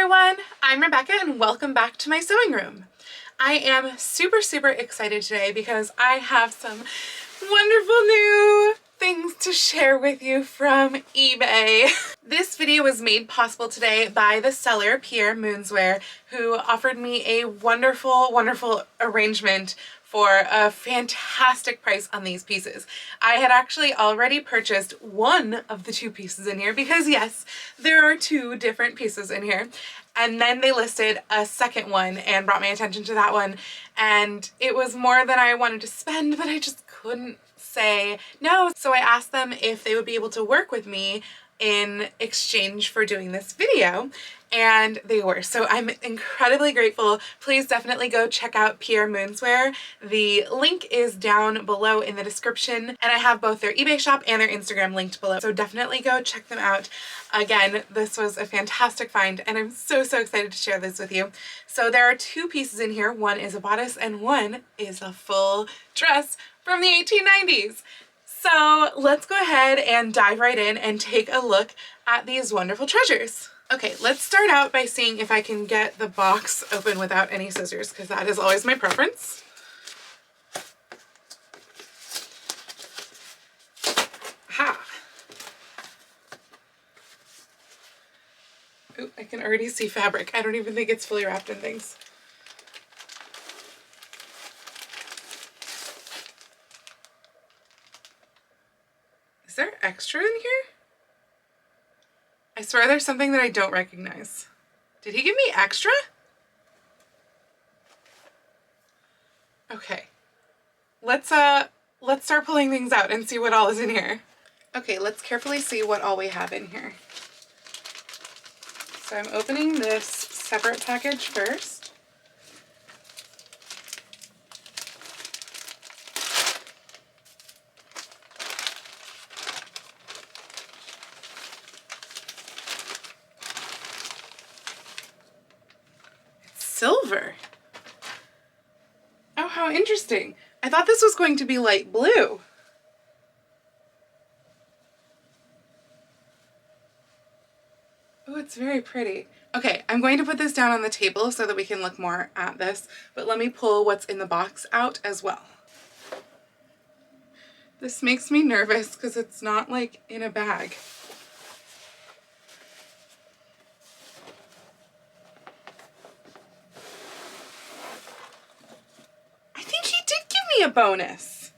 everyone, I'm Rebecca and welcome back to my sewing room. I am super excited today because I have some wonderful new things to share with you from eBay. This video was made possible today by the seller, Pierre Moonswear, who offered me a wonderful arrangement for a fantastic price on these pieces. I had actually already purchased one of the two pieces in here because yes, there are two different pieces in here. And then they listed a second one and brought my attention to that one. And it was more than I wanted to spend, but I just couldn't say no. So I asked them if they would be able to work with me in exchange for doing this video, and they were. So I'm incredibly grateful. Please definitely go check out Pierre Moonswear. The link is down below in the description, and I have both their eBay shop and their Instagram linked below. So definitely go check them out. Again, this was a fantastic find, and I'm so excited to share this with you. So there are two pieces in here. One is a bodice and one is a full dress from the 1890s. So let's go ahead and dive right in and take a look at these wonderful treasures. Okay, let's start out by seeing if I can get the box open without any scissors, because that is always my preference. Ha! Ooh, I can already see fabric. I don't even think it's fully wrapped in things. Is there extra in here? I swear there's something that I don't recognize. Did he give me extra? Okay. Let's start pulling things out and see what all is in here. Okay, let's carefully see what all we have in here. So I'm opening this separate package first. Silver. Oh, how interesting. I thought this was going to be light blue. Oh, it's very pretty. Okay, I'm going to put this down on the table so that we can look more at this, but let me pull what's in the box out as well. This makes me nervous because it's not like in a bag. A bonus.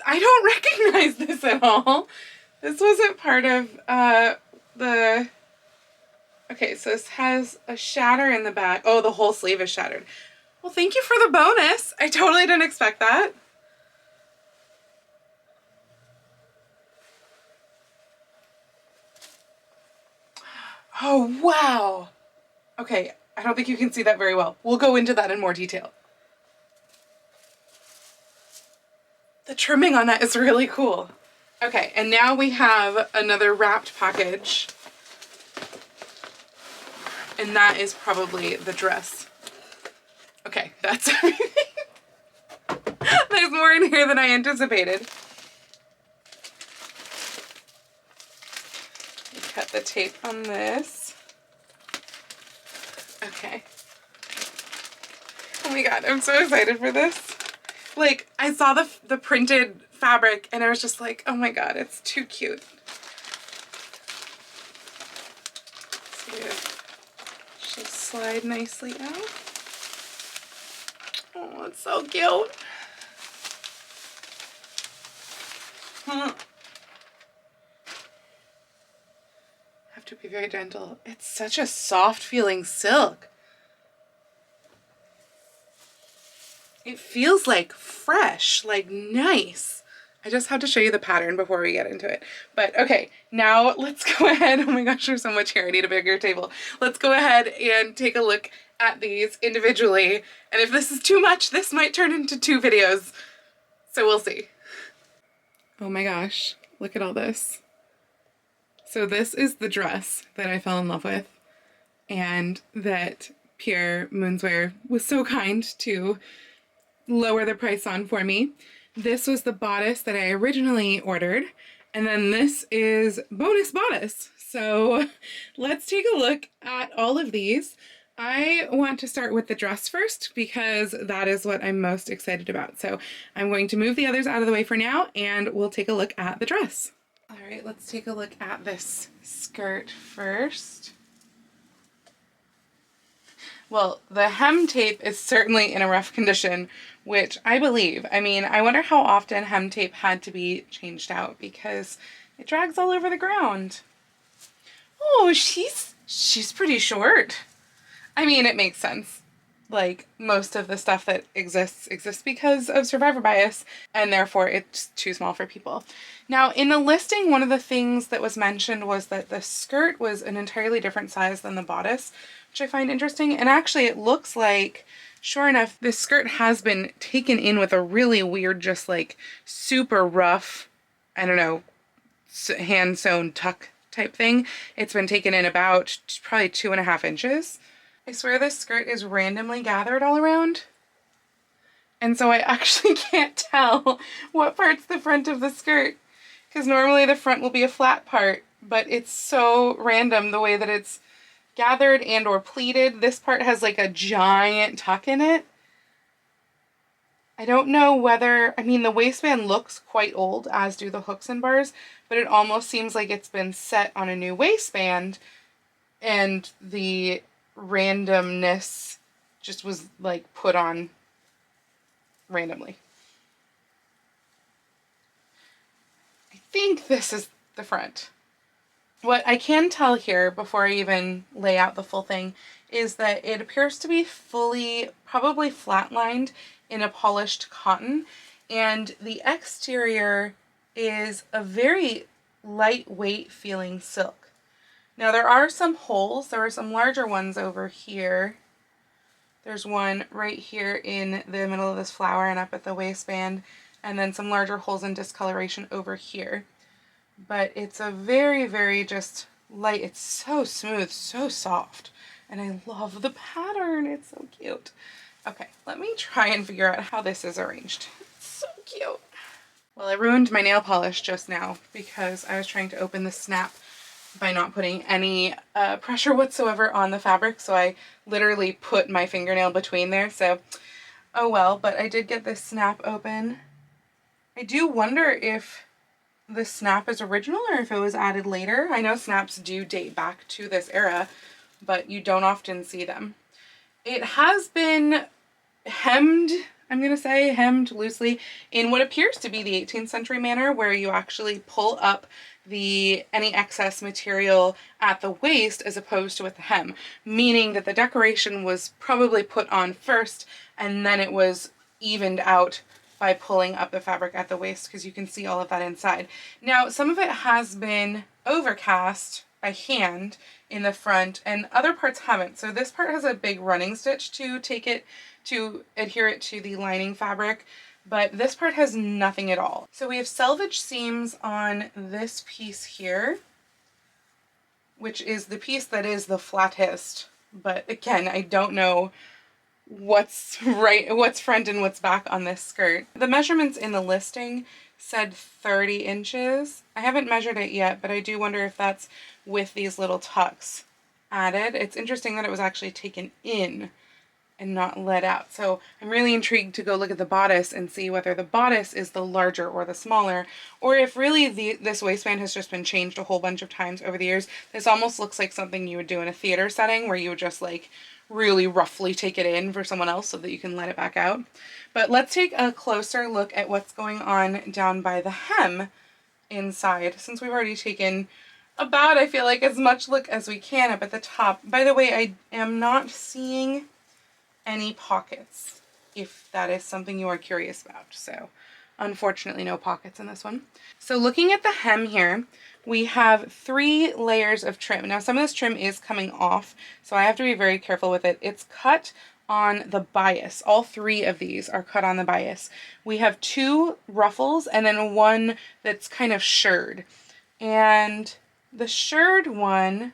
I don't recognize this at all. This wasn't part of the... Okay, so this has a shatter in the back. Oh, the whole sleeve is shattered. Well, thank you for the bonus. I totally didn't expect that. Oh, wow. Okay, I don't think you can see that very well. We'll go into that in more detail. The trimming on that is really cool. Okay, and now we have another wrapped package. And that is probably the dress. Okay, that's everything. There's more in here than I anticipated. Cut the tape on this. Okay. Oh my god, I'm so excited for this. Like, I saw the printed fabric and I was just like, oh my god, it's too cute. So it should slide nicely out. Oh, it's so cute. Have to be very gentle. It's such a soft feeling silk. It feels like fresh, like nice. I just have to show you the pattern before we get into it. But okay, now let's go ahead. Oh my gosh, there's so much here. I need a bigger table. Let's go ahead and take a look at these individually. And if this is too much, this might turn into two videos. So we'll see. Oh my gosh, look at all this. So this is the dress that I fell in love with and that Pierre Moonswear was so kind to lower the price on for me. This was the bodice that I originally ordered, and then this is bonus bodice. So let's take a look at all of these. I want to start with the dress first because that is what I'm most excited about. So I'm going to move the others out of the way for now and we'll take a look at the dress. All right, let's take a look at this skirt first. Well, the hem tape is certainly in a rough condition, which I believe. I mean, I wonder how often hem tape had to be changed out because it drags all over the ground. Oh, she's pretty short. I mean, it makes sense. Like, most of the stuff that exists because of survivor bias, and therefore it's too small for people. Now, in the listing, one of the things that was mentioned was that the skirt was an entirely different size than the bodice, which I find interesting. And actually, it looks like, sure enough, this skirt has been taken in with a really weird, just like super rough, I don't know, hand-sewn tuck type thing. It's been taken in about probably 2.5 inches. I swear this skirt is randomly gathered all around. And so I actually can't tell what part's the front of the skirt, because normally the front will be a flat part, but it's so random the way that it's gathered and or pleated. This part has like a giant tuck in it. I don't know whether, I mean, the waistband looks quite old, as do the hooks and bars, but it almost seems like it's been set on a new waistband and the randomness just was like put on randomly. I think this is the front. What I can tell here before I even lay out the full thing is that it appears to be fully, probably flatlined in a polished cotton, and the exterior is a very lightweight feeling silk. Now there are some holes. There are some larger ones over here. There's one right here in the middle of this flower and up at the waistband, and then some larger holes and discoloration over here. But it's a very, very just light, it's so smooth, so soft, and I love the pattern. It's so cute. Okay, let me try and figure out how this is arranged. It's so cute. Well, I ruined my nail polish just now because I was trying to open the snap by not putting any pressure whatsoever on the fabric, so I literally put my fingernail between there, so oh well. But I did get this snap open. I do wonder if the snap is original or if it was added later. I know snaps do date back to this era, but you don't often see them. It has been hemmed, I'm going to say hemmed loosely, in what appears to be the 18th century manner, where you actually pull up any excess material at the waist as opposed to with the hem, meaning that the decoration was probably put on first and then it was evened out by pulling up the fabric at the waist, because you can see all of that inside. Now, some of it has been overcast by hand in the front and other parts haven't. So this part has a big running stitch to adhere it to the lining fabric, but this part has nothing at all. So we have selvage seams on this piece here, which is the piece that is the flattest. But again, I don't know what's front and what's back on this skirt. The measurements in the listing said 30 inches. I haven't measured it yet, but I do wonder if that's with these little tucks added. It's interesting that it was actually taken in and not let out. So I'm really intrigued to go look at the bodice and see whether the bodice is the larger or the smaller, or if really this waistband has just been changed a whole bunch of times over the years. This almost looks like something you would do in a theater setting where you would just like really roughly take it in for someone else so that you can let it back out. But let's take a closer look at what's going on down by the hem inside, since we've already taken about, I feel like, as much look as we can up at the top. By the way, I am not seeing any pockets, if that is something you are curious about. So unfortunately no pockets in this one. So looking at the hem here, we have 3 layers of trim. Now some of this trim is coming off, so I have to be very careful with it. It's cut on the bias. All 3 of these are cut on the bias. We have 2 ruffles and then one that's kind of shirred. And the shirred one,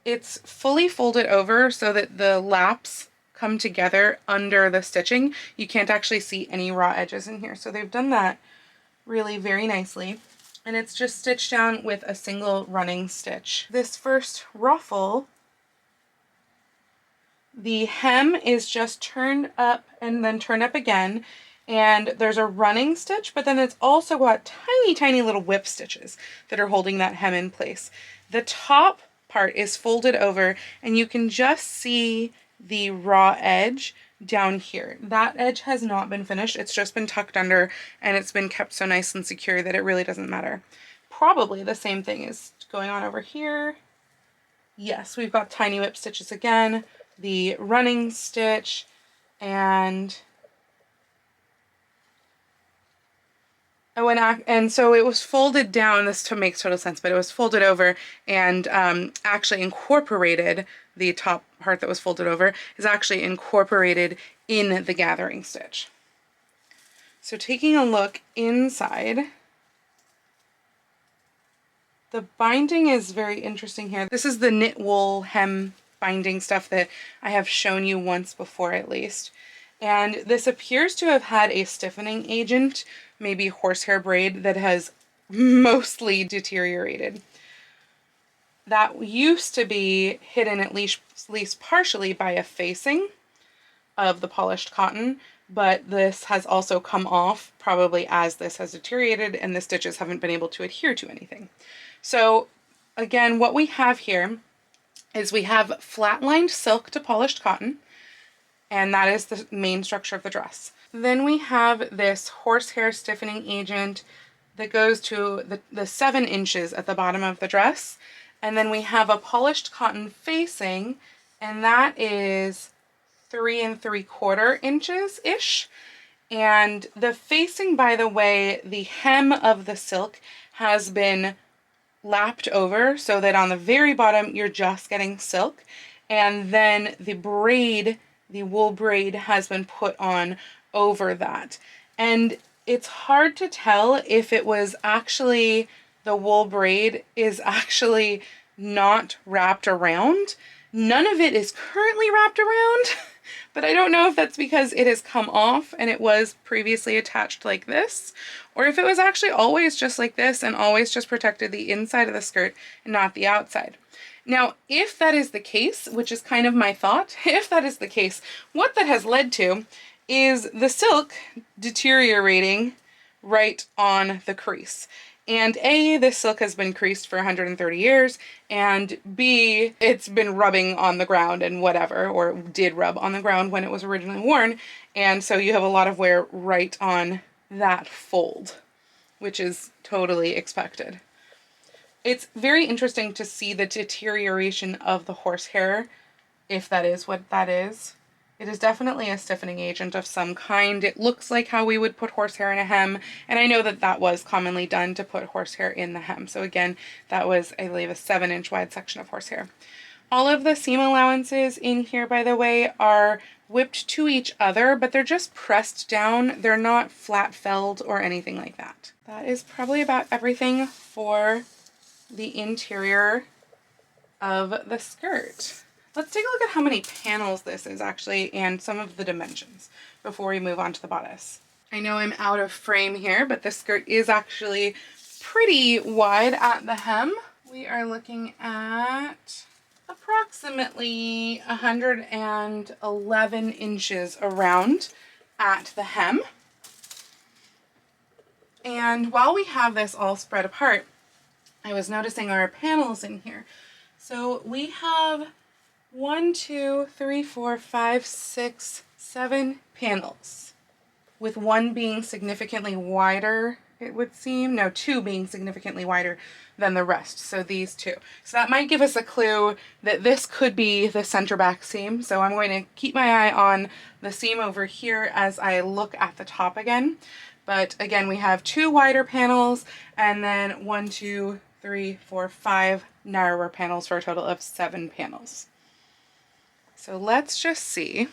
it's fully folded over so that the laps come together under the stitching. You can't actually see any raw edges in here. So they've done that really very nicely. and it's just stitched down with a single running stitch. This first ruffle, the hem is just turned up and then turned up again, and there's a running stitch, but then it's also got tiny, tiny little whip stitches that are holding that hem in place. The top part is folded over, and you can just see the raw edge down here. That edge has not been finished. It's just been tucked under, and it's been kept so nice and secure that it really doesn't matter. Probably the same thing is going on over here. Yes, we've got tiny whip stitches again, the running stitch, and so it was folded down. This makes total sense, but it was folded over and actually incorporated. The top part that was folded over is actually incorporated in the gathering stitch. So taking a look inside, the binding is very interesting here. This is the knit wool hem binding stuff that I have shown you once before at least. And this appears to have had a stiffening agent, maybe horsehair braid, that has mostly deteriorated. That used to be hidden at least partially by a facing of the polished cotton, but this has also come off probably as this has deteriorated and the stitches haven't been able to adhere to anything. So again, what we have here is we have flat-lined silk to polished cotton, and that is the main structure of the dress. Then we have this horsehair stiffening agent that goes to the 7 inches at the bottom of the dress. And then we have a polished cotton facing, and that is 3 3/4 inches-ish. And the facing, by the way, the hem of the silk has been lapped over so that on the very bottom you're just getting silk, and then the braid, the wool braid, has been put on over that. And it's hard to tell if it was actually the wool braid is actually not wrapped around. None of it is currently wrapped around, but I don't know if that's because it has come off and it was previously attached like this, or if it was actually always just like this and always just protected the inside of the skirt and not the outside. Now, if that is the case, which is kind of my thought, if that is the case, what that has led to is the silk deteriorating right on the crease. And A, this silk has been creased for 130 years, and B, it's been rubbing on the ground and whatever, or did rub on the ground when it was originally worn, and so you have a lot of wear right on that fold, which is totally expected. It's very interesting to see the deterioration of the horsehair, if that is what that is. It is definitely a stiffening agent of some kind. It looks like how we would put horsehair in a hem, and I know that that was commonly done to put horsehair in the hem. So again, that was, I believe, a 7-inch wide section of horsehair. All of the seam allowances in here, by the way, are whipped to each other, but they're just pressed down. They're not flat felled or anything like that. That is probably about everything for the interior of the skirt. Let's take a look at how many panels this is actually and some of the dimensions before we move on to the bodice. I know I'm out of frame here, but this skirt is actually pretty wide at the hem. We are looking at approximately 111 inches around at the hem. And while we have this all spread apart, I was noticing our panels in here. So we have 1, 2, 3, 4, 5, 6, 7 panels, with one being significantly wider, it would seem. No, 2 being significantly wider than the rest. So these 2. So that might give us a clue that this could be the center back seam. So I'm going to keep my eye on the seam over here as I look at the top again. But again, we have 2 wider panels and then 1, 2, 3, 4, 5 narrower panels for a total of 7 panels. So let's just see.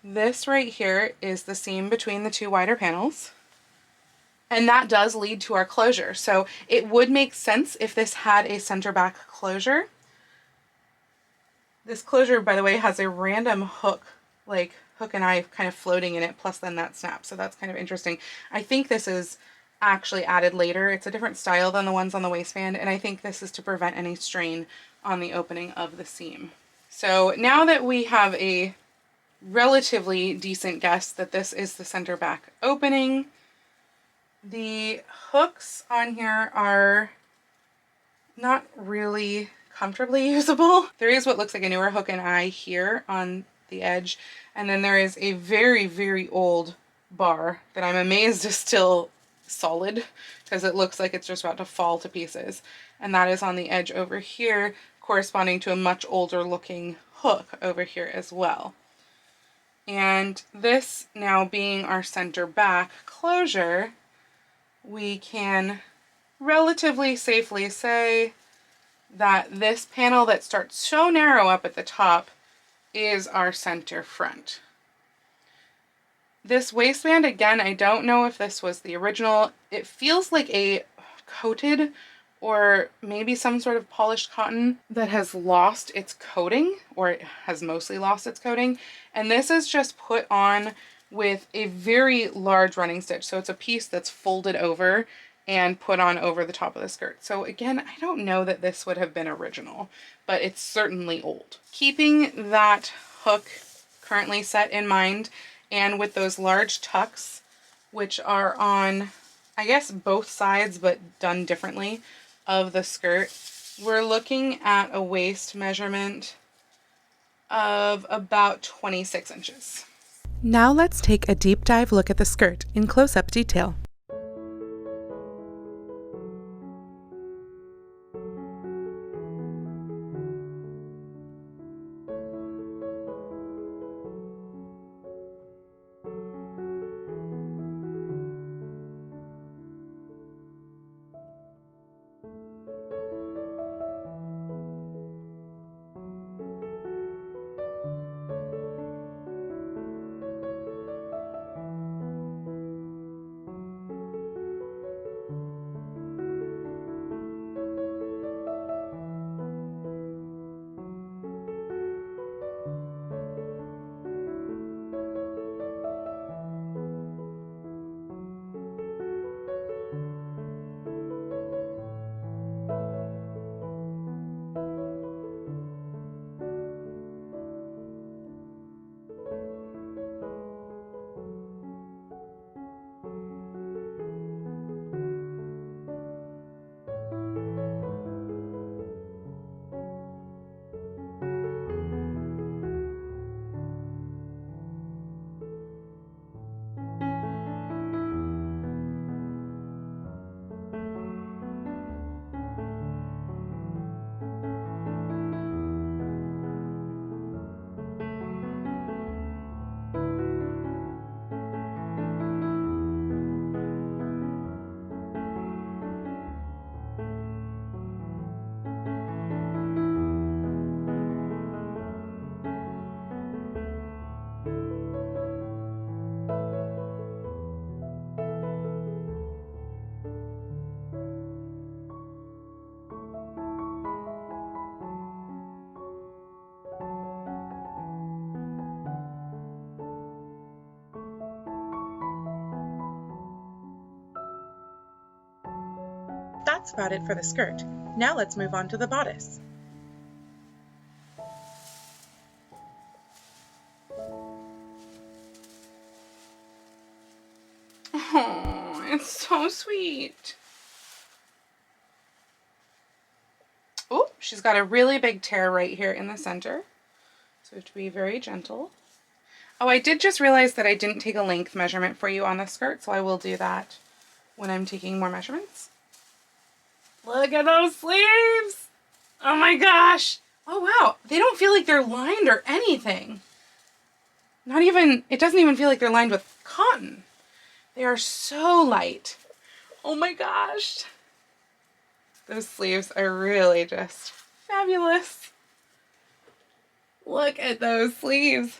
This right here is the seam between the 2 wider panels, and that does lead to our closure. So it would make sense if this had a center back closure. This closure, by the way, has a random hook, like hook and eye kind of floating in it, plus then that snap. So that's kind of interesting. I think this is actually added later. It's a different style than the ones on the waistband, and I think this is to prevent any strain on the opening of the seam. So now that we have a relatively decent guess that this is the center back opening, the hooks on here are not really comfortably usable. There is what looks like a newer hook and eye here on the edge, and then there is a very, very old bar that I'm amazed is still solid, because it looks like it's just about to fall to pieces, and that is on the edge over here, corresponding to a much older looking hook over here as well. And this now being our center back closure, we can relatively safely say that this panel that starts so narrow up at the top is our center front. This waistband, again, I don't know if this was the original. It feels like a coated or maybe some sort of polished cotton that has lost its coating, or it has mostly lost its coating. And this is just put on with a very large running stitch. So it's a piece that's folded over and put on over the top of the skirt. So again, I don't know that this would have been original, but it's certainly old. Keeping that hook currently set in mind, and with those large tucks, which are on, I guess, both sides, but done differently, of the skirt, we're looking at a waist measurement of about 26 inches. Now let's take a deep dive look at the skirt in close-up detail. That's about it for the skirt. Now let's move on to the bodice. Oh, it's so sweet. Oh, she's got a really big tear right here in the center, so we have to be very gentle. Oh, I did just realize that I didn't take a length measurement for you on the skirt, so I will do that when I'm taking more measurements. Look at those sleeves! Oh my gosh! Oh wow, they don't feel like they're lined or anything. Not even, it doesn't even feel like they're lined with cotton. They are so light. Oh my gosh. Those sleeves are really just fabulous. Look at those sleeves.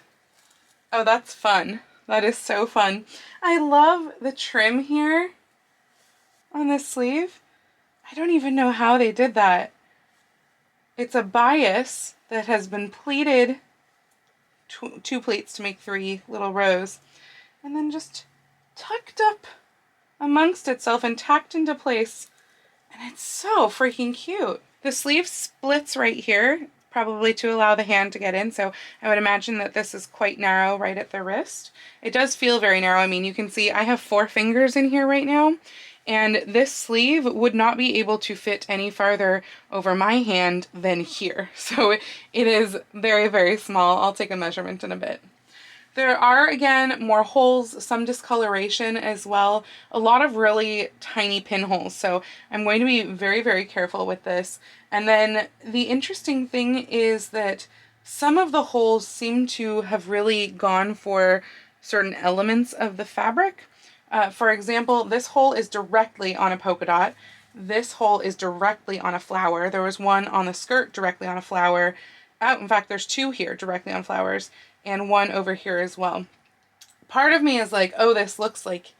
Oh, that's fun. That is so fun. I love the trim here on this sleeve. I don't even know how they did that. It's a bias that has been pleated, two pleats to make 3 little rows, and then just tucked up amongst itself and tacked into place. And it's so freaking cute. The sleeve splits right here, probably to allow the hand to get in. So I would imagine that this is quite narrow right at the wrist. It does feel very narrow. I mean, you can see I have 4 fingers in here right now, and this sleeve would not be able to fit any farther over my hand than here. So it is very, very small. I'll take a measurement in a bit. There are, again, more holes, some discoloration as well, a lot of really tiny pinholes. So I'm going to be very, very careful with this. And then the interesting thing is that some of the holes seem to have really gone for certain elements of the fabric. For example, this hole is directly on a polka dot. This hole is directly on a flower. There was one on the skirt directly on a flower. In fact, there's 2 here directly on flowers, and 1 over here as well. Part of me is like, oh, this looks like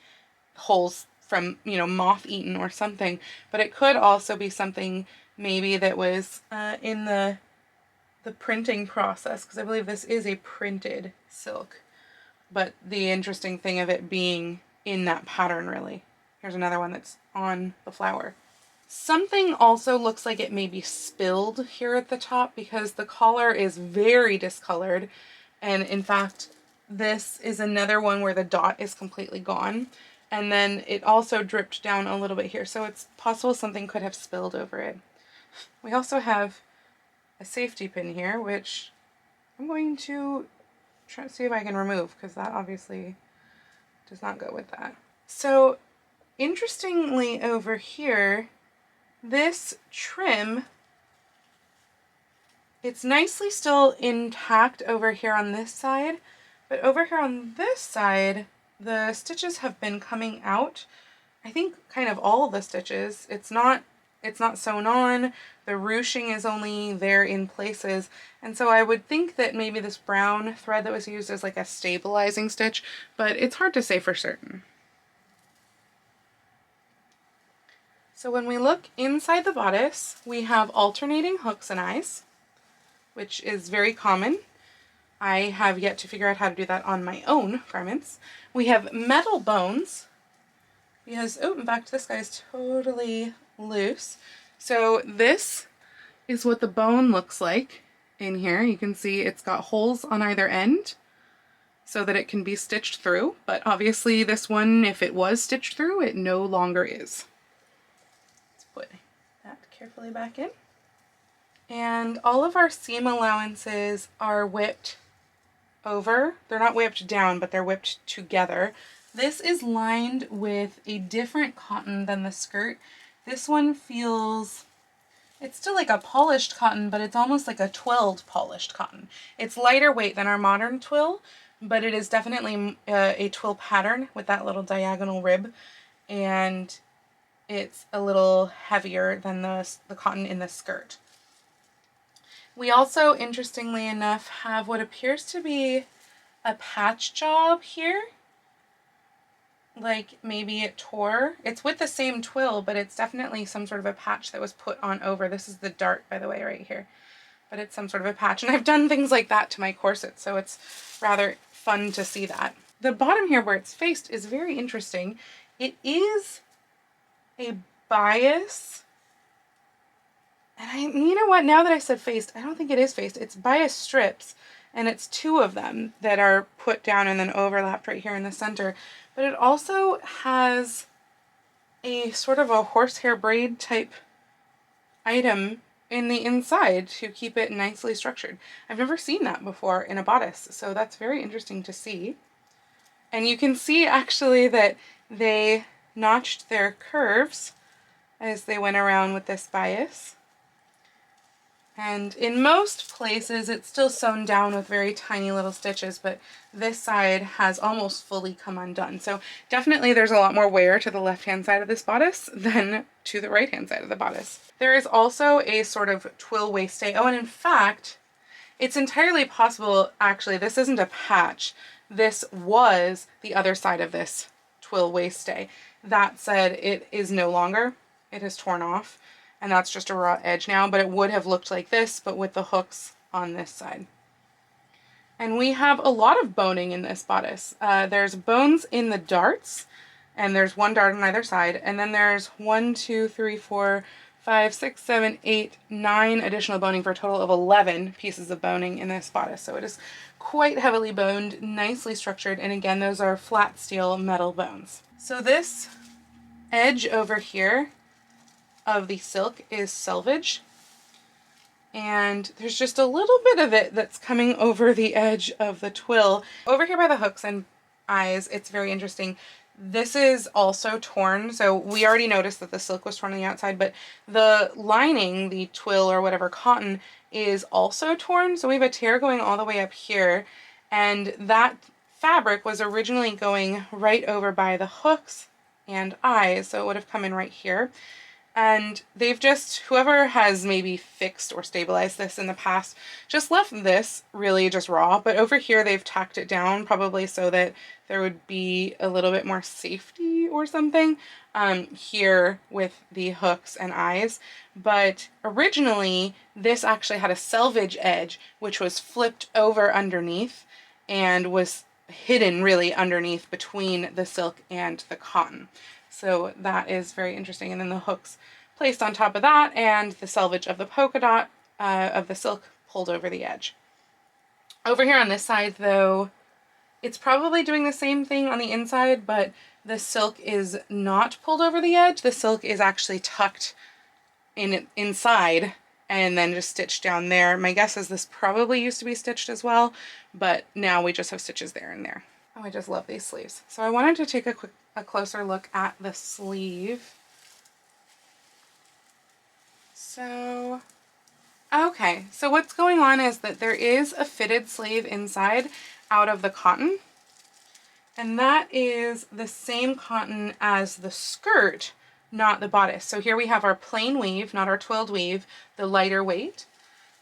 holes from, you know, moth-eaten or something, but it could also be something maybe that was in the printing process, because I believe this is a printed silk. But the interesting thing of it being in that pattern, really. Here's another one that's on the flower. Something also looks like it may be spilled here at the top because the collar is very discolored. And in fact, this is another one where the dot is completely gone. And then it also dripped down a little bit here. So it's possible something could have spilled over it. We also have a safety pin here, which I'm going to try to see if I can remove, because that obviously does not go with that. So interestingly over here, this trim, it's nicely still intact over here on this side, but over here on this side, the stitches have been coming out. I think kind of all the stitches. It's not sewn on. The ruching is only there in places. And so I would think that maybe this brown thread that was used as like a stabilizing stitch, but it's hard to say for certain. So when we look inside the bodice, we have alternating hooks and eyes, which is very common. I have yet to figure out how to do that on my own garments. We have metal bones, because, oh, in fact, this guy's totally loose. So this is what the bone looks like in here. You can see it's got holes on either end so that it can be stitched through, but obviously this one, if it was stitched through, it no longer is. Let's put that carefully back in. And all of our seam allowances are whipped over. They're not whipped down, but they're whipped together. This is lined with a different cotton than the skirt. This one feels, it's still like a polished cotton, but it's almost like a twilled polished cotton. It's lighter weight than our modern twill, but it is definitely a twill pattern with that little diagonal rib, and it's a little heavier than the cotton in the skirt. We also, interestingly enough, have what appears to be a patch job here. Like maybe it tore. It's with the same twill, but it's definitely some sort of a patch that was put on over. This is the dart, by the way, right here. But it's some sort of a patch. And I've done things like that to my corset, so it's rather fun to see that. The bottom here where it's faced is very interesting. It is a bias. And you know what, now that I said faced, I don't think it is faced. It's bias strips, and it's 2 of them that are put down and then overlapped right here in the center. But it also has a sort of a horsehair braid type item in the inside to keep it nicely structured. I've never seen that before in a bodice, so that's very interesting to see. And you can see actually that they notched their curves as they went around with this bias. And in most places it's still sewn down with very tiny little stitches, but this side has almost fully come undone. So definitely there's a lot more wear to the left-hand side of this bodice than to the right-hand side of the bodice. There is also a sort of twill waist stay. Oh, and in fact, it's entirely possible, actually, this isn't a patch. This was the other side of this twill waist stay. That said, it is no longer. It has torn off. And that's just a raw edge now, but it would have looked like this, but with the hooks on this side. And we have a lot of boning in this bodice. There's bones in the darts, and there's one dart on either side, and then there's 1, 2, 3, 4, 5, 6, 7, 8, 9 additional boning for a total of 11 pieces of boning in this bodice. So it is quite heavily boned, nicely structured, and again, those are flat steel metal bones. So this edge over here of the silk is selvage, and there's just a little bit of it that's coming over the edge of the twill. Over here by the hooks and eyes, it's very interesting. This is also torn, so we already noticed that the silk was torn on the outside, but the lining, the twill or whatever cotton, is also torn. So we have a tear going all the way up here, and that fabric was originally going right over by the hooks and eyes, so it would have come in right here. And they've just, whoever has maybe fixed or stabilized this in the past, just left this really just raw, but over here they've tacked it down, probably so that there would be a little bit more safety or something here with the hooks and eyes. But originally this actually had a selvage edge, which was flipped over underneath and was hidden really underneath between the silk and the cotton. So that is very interesting. And then the hooks placed on top of that, and the selvage of the polka dot of the silk pulled over the edge. Over here on this side though, it's probably doing the same thing on the inside, but the silk is not pulled over the edge. The silk is actually tucked inside and then just stitched down there. My guess is this probably used to be stitched as well, but now we just have stitches there and there. Oh, I just love these sleeves. So I wanted to take a closer look at the sleeve. So, okay, so what's going on is that there is a fitted sleeve inside out of the cotton, and that is the same cotton as the skirt, not the bodice. So here we have our plain weave, not our twilled weave, the lighter weight,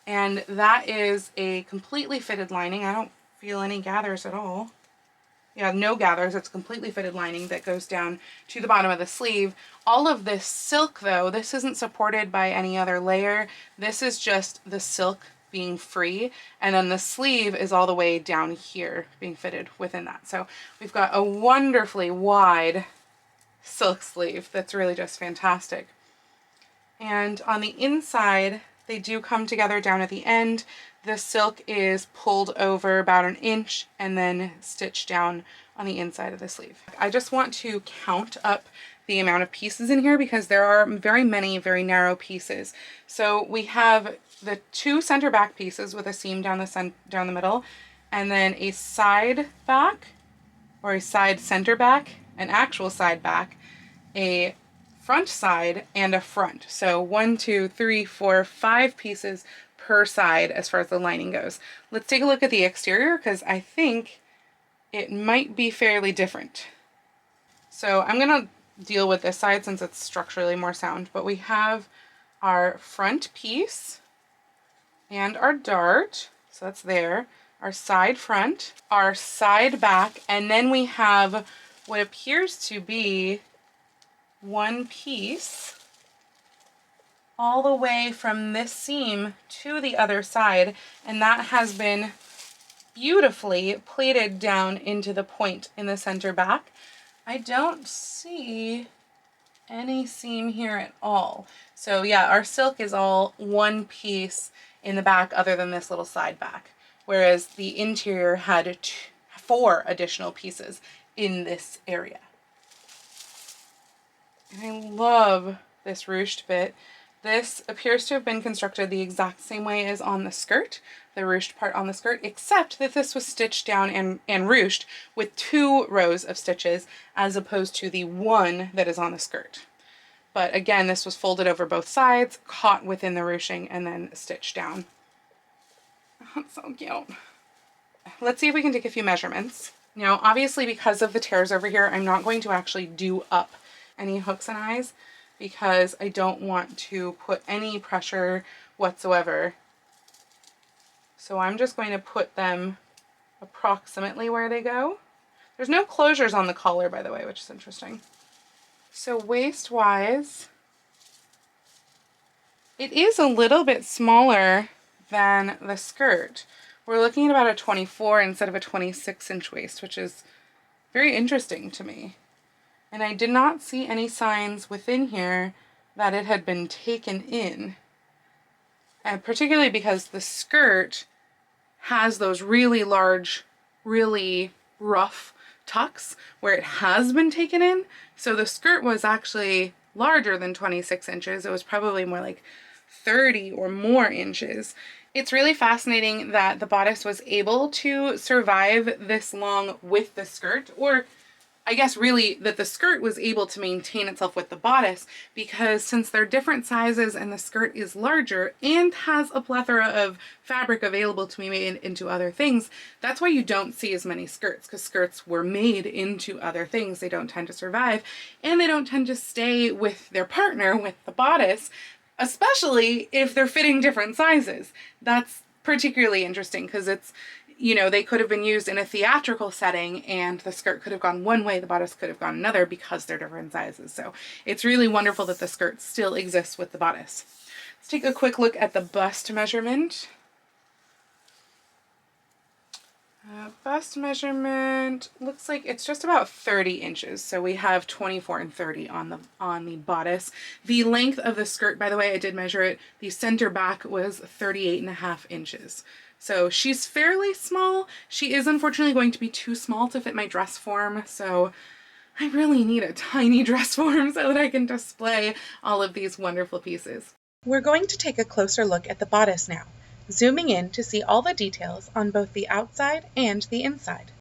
and that is a completely fitted lining. I don't feel any gathers at all. Yeah, no gathers. It's completely fitted lining that goes down to the bottom of the sleeve. All of this silk though, this isn't supported by any other layer. This is just the silk being free, and then the sleeve is all the way down here being fitted within that. So we've got a wonderfully wide silk sleeve that's really just fantastic. And on the inside, they do come together down at the end. The silk is pulled over about 1 inch and then stitched down on the inside of the sleeve. I just want to count up the amount of pieces in here because there are very many very narrow pieces. So we have the 2 center back pieces with a seam down the middle, and then a side back or a side center back, an actual side back, a front side, and a front. So 1, 2, 3, 4, 5 pieces per side as far as the lining goes. Let's take a look at the exterior because I think it might be fairly different. So I'm gonna deal with this side since it's structurally more sound, but we have our front piece and our dart, so that's there, our side front, our side back, and then we have what appears to be one piece all the way from this seam to the other side, and that has been beautifully pleated down into the point in the center back. I don't see any seam here at all. So yeah, our silk is all one piece in the back other than this little side back, whereas the interior had 4 additional pieces in this area. And I love this ruched bit. This appears to have been constructed the exact same way as on the skirt, the ruched part on the skirt, except that this was stitched down and ruched with 2 rows of stitches as opposed to the 1 that is on the skirt. But again, this was folded over both sides, caught within the ruching, and then stitched down. Oh, it's so cute. Let's see if we can take a few measurements. Now, obviously, because of the tears over here, I'm not going to actually do up any hooks and eyes because I don't want to put any pressure whatsoever. So I'm just going to put them approximately where they go. There's no closures on the collar, by the way, which is interesting. So waist-wise, it is a little bit smaller than the skirt. We're looking at about a 24 instead of a 26-inch waist, which is very interesting to me. and I did not see any signs within here that it had been taken in. And particularly because the skirt has those really large, really rough tucks where it has been taken in. So the skirt was actually larger than 26 inches. It was probably more like 30 or more inches. It's really fascinating that the bodice was able to survive this long with the skirt, or I guess really that the skirt was able to maintain itself with the bodice, because since they're different sizes and the skirt is larger and has a plethora of fabric available to be made into other things, that's why you don't see as many skirts, because skirts were made into other things. They don't tend to survive, and they don't tend to stay with their partner, with the bodice, especially if they're fitting different sizes. That's particularly interesting because it's, you know, they could have been used in a theatrical setting and the skirt could have gone one way, the bodice could have gone another because they're different sizes. So it's really wonderful that the skirt still exists with the bodice. Let's take a quick look at the bust measurement. Bust measurement looks like it's just about 30 inches. So we have 24 and 30 on the bodice. The length of the skirt, by the way, I did measure it. The center back was 38.5 inches. So she's fairly small. She is unfortunately going to be too small to fit my dress form. So I really need a tiny dress form so that I can display all of these wonderful pieces. We're going to take a closer look at the bodice now, zooming in to see all the details on both the outside and the inside.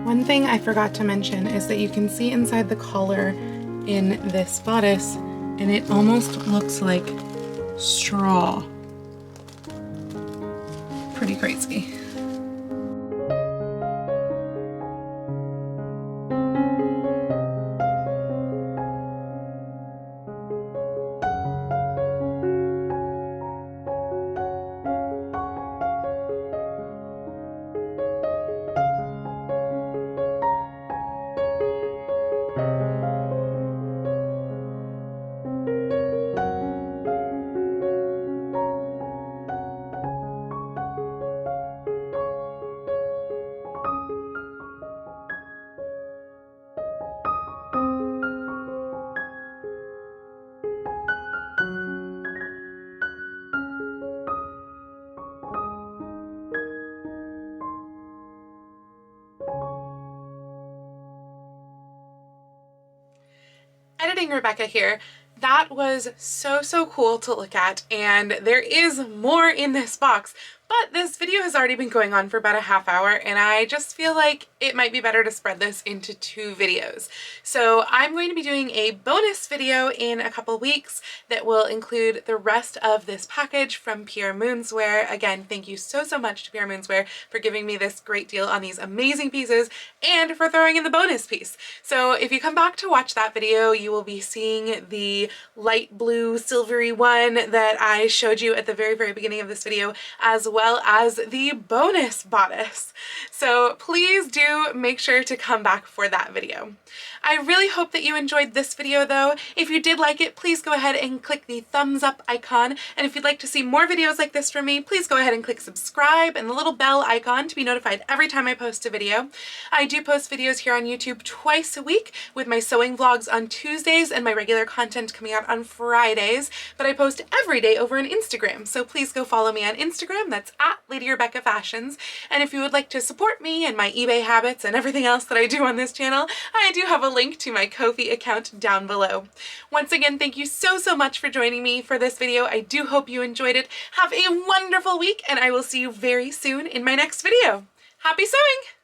One thing I forgot to mention is that you can see inside the collar in this bodice, and it almost looks like straw. Pretty crazy. Editing Rebecca here. That was so cool to look at, and there is more in this box, But this video has already been going on for about a half hour, and I just feel like it might be better to spread this into 2 videos. So I'm going to be doing a bonus video in a couple weeks that will include the rest of this package from Pierre Moonswear. Again, thank you so much to Pierre Moonswear for giving me this great deal on these amazing pieces and for throwing in the bonus piece. So if you come back to watch that video, you will be seeing the light blue silvery one that I showed you at the very beginning of this video, as well as the bonus bodice. So please do make sure to come back for that video. I really hope that you enjoyed this video though. If you did like it, please go ahead and click the thumbs up icon. And if you'd like to see more videos like this from me, please go ahead and click subscribe and the little bell icon to be notified every time I post a video. I do post videos here on YouTube twice a week, with my sewing vlogs on Tuesdays and my regular content coming out on Fridays, but I post every day over on Instagram. So please go follow me on Instagram. That's at Lady Rebecca Fashions. And if you would like to support me and my eBay habits and everything else that I do on this channel, I do have a link to my Ko-fi account down below. Once again, thank you so much for joining me for this video. I do hope you enjoyed it. Have a wonderful week, and I will see you very soon in my next video. Happy sewing!